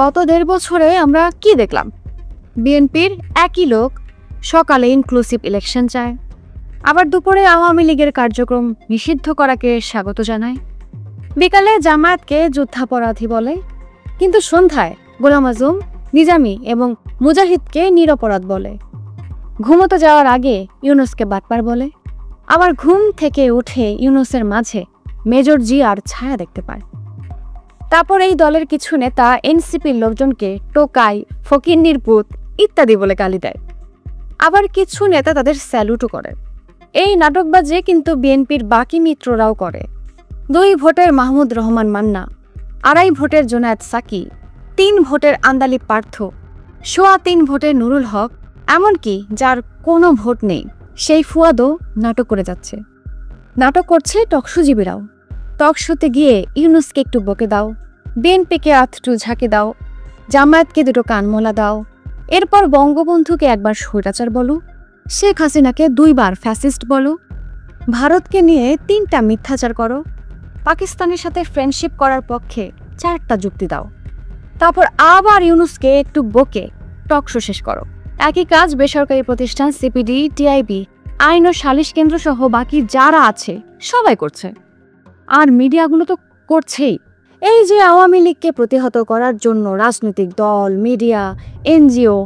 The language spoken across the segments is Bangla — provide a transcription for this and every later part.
গত ১.৫ বছরে আমরা কি দেখলাম? বিএনপির একই লোক সকালে ইনক্লুসিভ ইলেকশন চায়, আবার দুপুরে আওয়ামী লীগের কার্যক্রম নিষিদ্ধ করাকে স্বাগত জানায়, বিকালে জামায়াতকে যুদ্ধাপরাধী বলে, কিন্তু সন্ধ্যায় গোলাম আজম, নিজামী এবং মুজাহিদকে নিরপরাধ বলে। ঘুমোতে যাওয়ার আগে ইউনূসকে বাটপার বলে, আবার ঘুম থেকে উঠে ইউনূসের মাঝে মেজর জিয়ার ছায়া দেখতে পায়। তারপর এই দলের কিছু নেতা এনসিপির লোকজনকে টোকাই, ফকিন্নির পুত ইত্যাদি বলে গালি দেয়। আবার কিছু নেতা তাদের স্যালুটও করে। এই নাটকবাজি কিন্তু বিএনপির বাকি মিত্ররাও করে। ২ ভোটের মাহমুদ রহমান মান্না, ২.৫ ভোটের জোনায়েদ সাকি, ৩ ভোটের আন্দালি পার্থ, ৩.৫ ভোটের নুরুল হক, এমনকি যার কোনো ভোট নেই সেই ফুয়াদও নাটক করে যাচ্ছে। নাটক করছে টকশুজীবীরাও। টকশুতে গিয়ে ইউনূসকে একটু বকে দাও, বিএনপিকে আধটু ঝাঁকে দাও, জামায়াতকে দুটো কানমোলা দাও, এরপর বঙ্গবন্ধুকে একবার স্বৈরাচার বলো, শেখ হাসিনাকে ২ বার ফ্যাসিস্ট বলো, ভারতকে নিয়ে ৩টা মিথ্যাচার করো, পাকিস্তানের সাথে ফ্রেন্ডশিপ করার পক্ষে 4টা যুক্তি দাও, তারপর আবার ইউনূসকে একটু বকে টকশো শেষ করো। একই কাজ বেসরকারি প্রতিষ্ঠান সিপিডি, টিআইবি, আইন ও সালিশ কেন্দ্র সহ বাকি যারা আছে সবাই করছে। আর মিডিয়াগুলো তো করছেই। এই যে আওয়ামী লীগকে প্রতিহত করার জন্য রাজনৈতিক দল, মিডিয়া, এনজিও,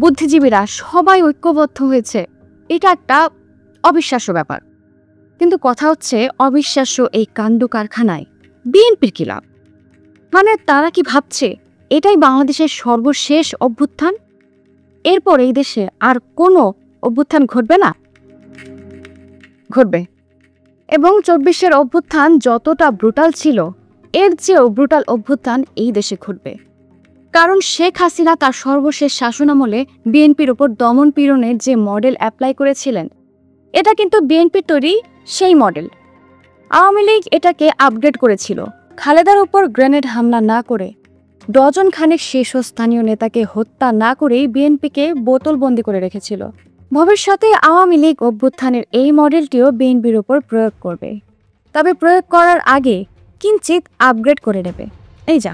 বুদ্ধিজীবীরা সবাই ঐক্যবদ্ধ হয়েছে, এটা একটা অবিশ্বাস্য ব্যাপার। কিন্তু কথা হচ্ছে, অবিশ্বাস্য এই কাণ্ড কারখানায় বিএনপির কি লাভ? মানে তারা কি ভাবছে এটাই বাংলাদেশের সর্বশেষ অভ্যুত্থান? এরপর এই দেশে আর কোনো অভ্যুত্থান ঘটবে না? ঘটবে। এবং ২৪-এর অভ্যুত্থান যতটা ব্রুটাল ছিল, এর চেয়েও ব্রুটাল অভ্যুত্থান এই দেশে ঘটবে। কারণ শেখ হাসিনা তার সর্বশেষ শাসনামলে বিএনপির ওপর দমন পীড়নের যে মডেল অ্যাপ্লাই করেছিলেন, এটা কিন্তু বিএনপির তৈরি সেই মডেল। আওয়ামী লীগ এটাকে আপগ্রেড করেছিল। খালেদার উপর গ্রেনেড হামলা না করে, ডজন খানেক শীর্ষস্থানীয় নেতাকে হত্যা না করেই বিএনপিকে বোতলবন্দি করে রেখেছিল। ভবিষ্যতে আওয়ামী লীগ অভ্যুত্থানের এই মডেলটিও বিএনপির উপর প্রয়োগ করবে, তবে প্রয়োগ করার আগে কিঞ্চিত আপগ্রেড করে নেবে। এই যা।